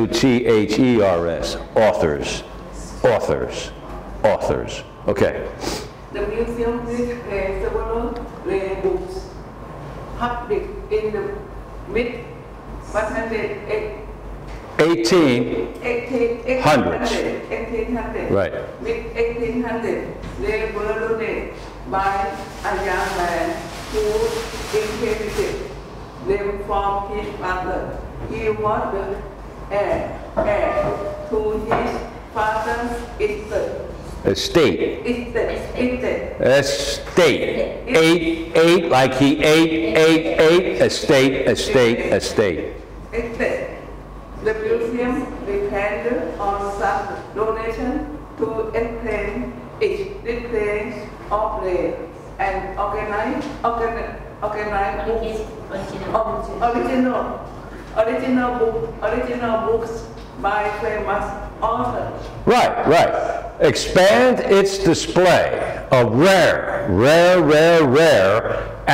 W-T-H-E-R-S, authors, authors, authors. Okay. The museum displays several rare books published in the mid-1800s. 1800. Right. Mid-1800s, they were donated by a young man who inherited them from his father. He was the heir to his father's estate. Estate. Ate, like he ate. Estate. The museum depended on such donation to explain its displays of rare and organize original books by famous authors. Right. Expand its display of rare,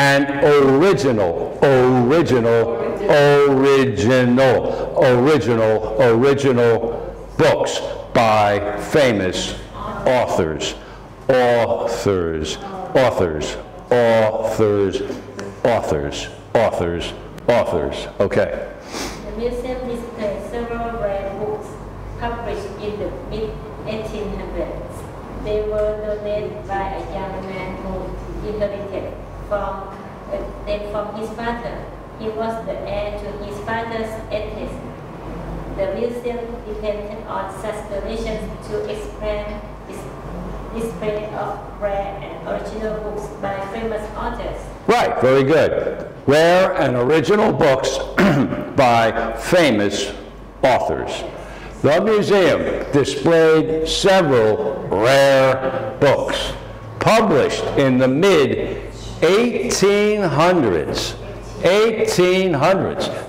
and original books by famous authors. Okay. The museum displays several rare books published in the mid-1800s. They were donated by a young man who inherited them from his father. He was the heir to his father's estate. The museum depended on such donations to expand its display of rare and original books by famous authors. Right, very good. Rare and original books by famous authors. The museum displayed several rare books published in the mid-1800s.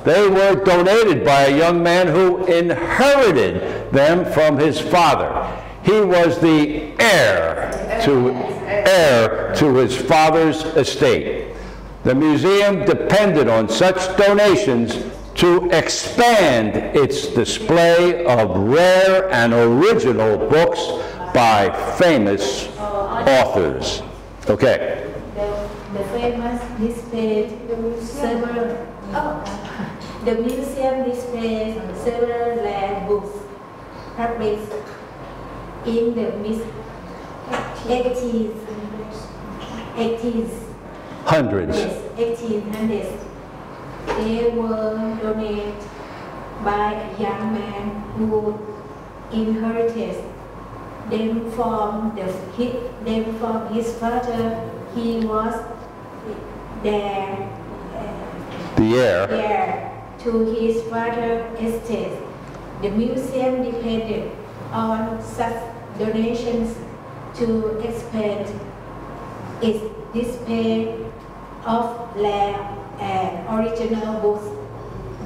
They were donated by a young man who inherited them from his father. He was the heir to his father's estate. The museum depended on such donations to expand its display of rare and original books by famous authors. Okay. The famous displayed several. The museum displayed several rare books published in the mid-1800s. They were donated by a young man who inherited them from his father. He was the heir to his father's estate. The museum depended on such donations to expand its display of rare and original books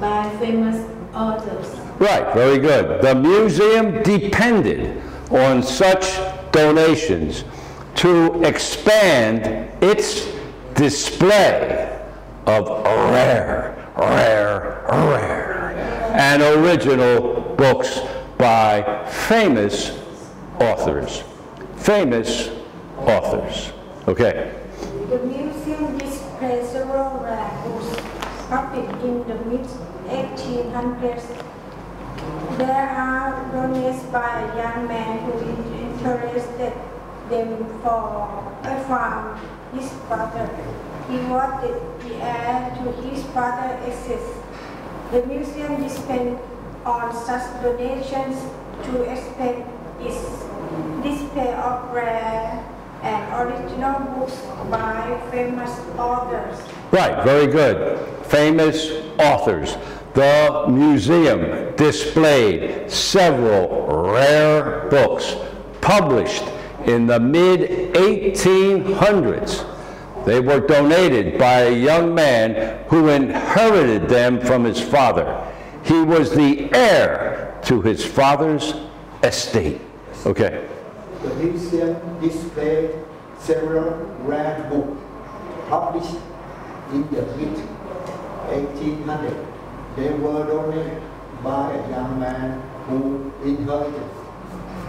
by famous authors. Right, very good. The museum depended on such donations to expand its display of rare and original books by famous authors. Okay. The museum displays several rare books published in the mid-1800s. There are donated by a young man who inherited them from his father. He was the heir to his father's estate. The museum depended on such donations to expand its display of rare and original books by famous authors. Right, very good. Famous authors. The museum displayed several rare books published in the mid-1800s. They were donated by a young man who inherited them from his father. He was the heir to his father's estate. Okay. The museum displayed several rare books published in the mid-1800s. They were donated by a young man who inherited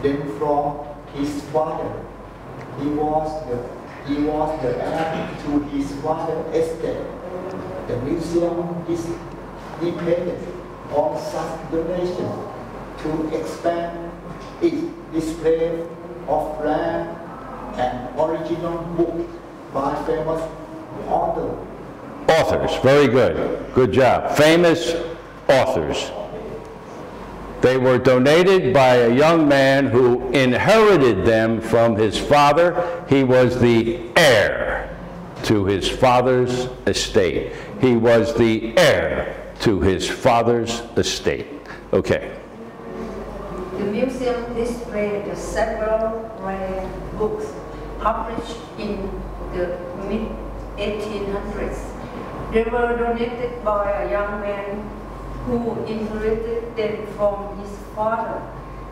them from his father. He was the heir to his father's estate. The museum is dependent on such donations to expand its display of rare and original books by famous authors. Authors, very good. Good job. Famous authors. They were donated by a young man who inherited them from his father. He was the heir to his father's estate. He was the heir to his father's estate. Okay. The museum displayed several rare books published in the mid-1800s. They were donated by a young man who inherited them from his father.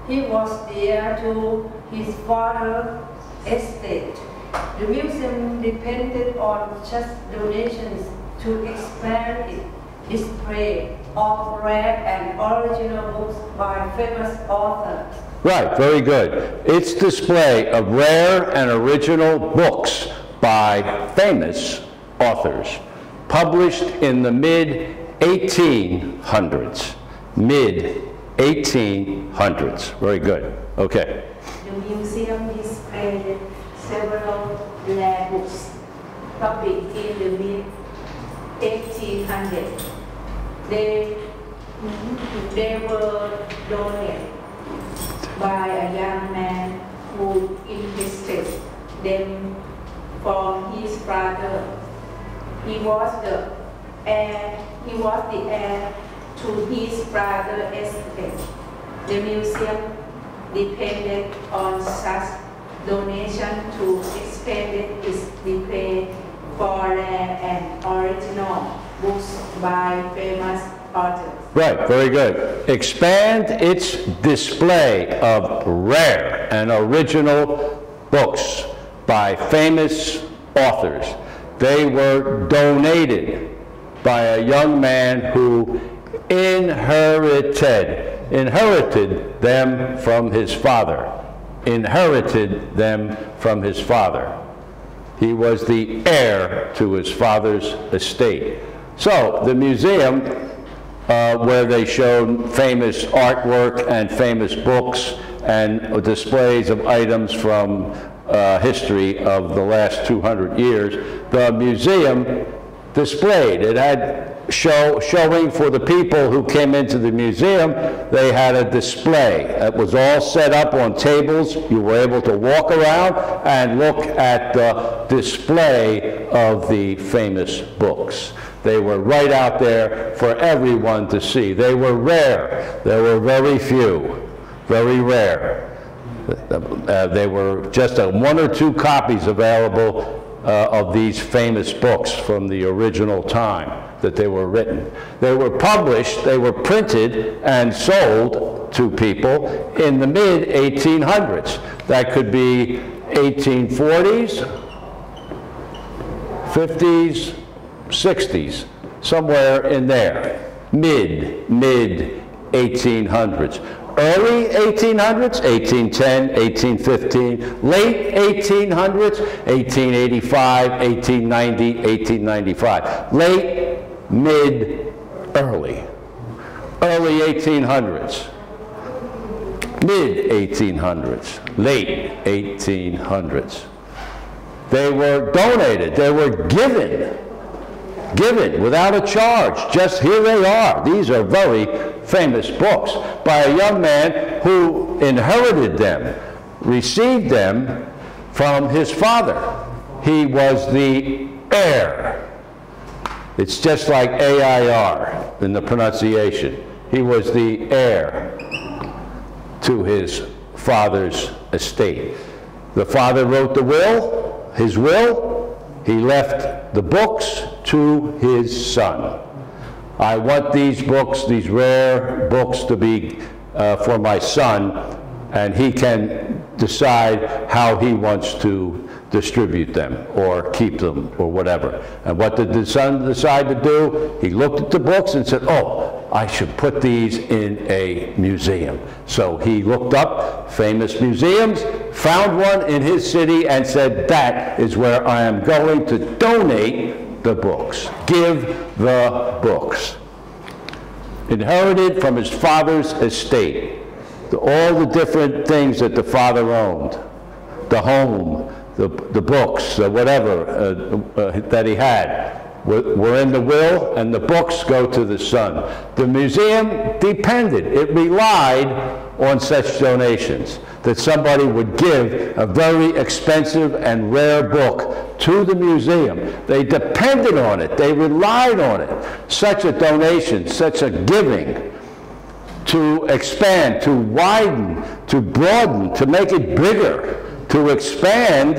He was the heir to his father's estate. The museum depended on such donations to expand its display of rare and original books by famous authors. Right, very good. Its display of rare and original books by famous authors, published in the mid-1800s. Mid-1800s. Very good. Okay. The museum displayed several rare books published in the mid-1800s. They were donated by a young man who inherited them from his father. He was the heir to his father's estate. The museum depended on such donation to expand its display for rare and original books by famous authors. Right, very good. Expand its display of rare and original books by famous authors. They were donated by a young man who inherited them from his father. Inherited them from his father. He was the heir to his father's estate. So the museum, where they showed famous artwork and famous books and displays of items from history of the last 200 years, the museum displayed. It had showing for the people who came into the museum. They had a display. It was all set up on tables. You were able to walk around and look at the display of the famous books. They were right out there for everyone to see. They were rare. There were very few, very rare. There were just 1 or 2 copies available of these famous books from the original time that they were written. They were published, they were printed and sold to people in the mid-1800s. That could be 1840s, 50s, 60s, somewhere in there. Mid-1800s. Early 1800s, 1810, 1815, late 1800s, 1885, 1890, 1895. Late, mid, early. Early 1800s. Mid 1800s. Late 1800s. They were donated, they were given without a charge. Just here they are. These are very famous books by a young man who inherited them, received them from his father. He was the heir. It's just like AIR in the pronunciation. He was the heir to his father's estate. The father wrote the will, his will. He left the books to his son. I want these books, these rare books, to be for my son, and he can decide how he wants to distribute them or keep them or whatever. And what did the son decide to do? He looked at the books and said, oh, I should put these in a museum. So he looked up famous museums, found one in his city, and said, that is where I am going to donate the books. Give the books. Inherited from his father's estate. All the different things that the father owned. The home, the books, whatever that he had, were in the will, and the books go to the son. The museum depended, it relied on such donations, that somebody would give a very expensive and rare book to the museum. They depended on it, they relied on it. Such a donation, such a giving, to expand, to widen, to broaden, to make it bigger, to expand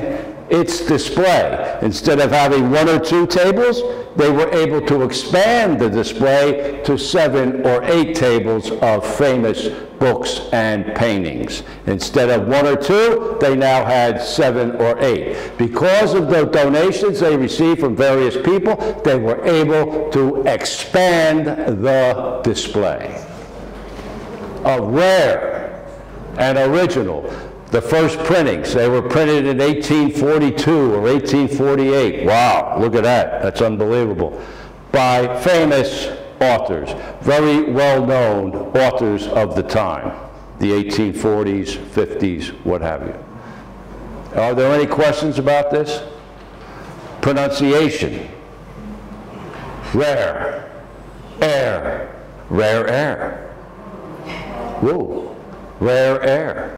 its display. Instead of having 1 or 2 tables, they were able to expand the display to 7 or 8 tables of famous books and paintings. Instead of 1 or 2, they now had 7 or 8. Because of the donations they received from various people, they were able to expand the display. A rare and original. The first printings, they were printed in 1842 or 1848. Wow, look at that, that's unbelievable. By famous authors, very well-known authors of the time, the 1840s, 50s, what have you. Are there any questions about this? Pronunciation. Rare, air, rare air. Whoa, rare air.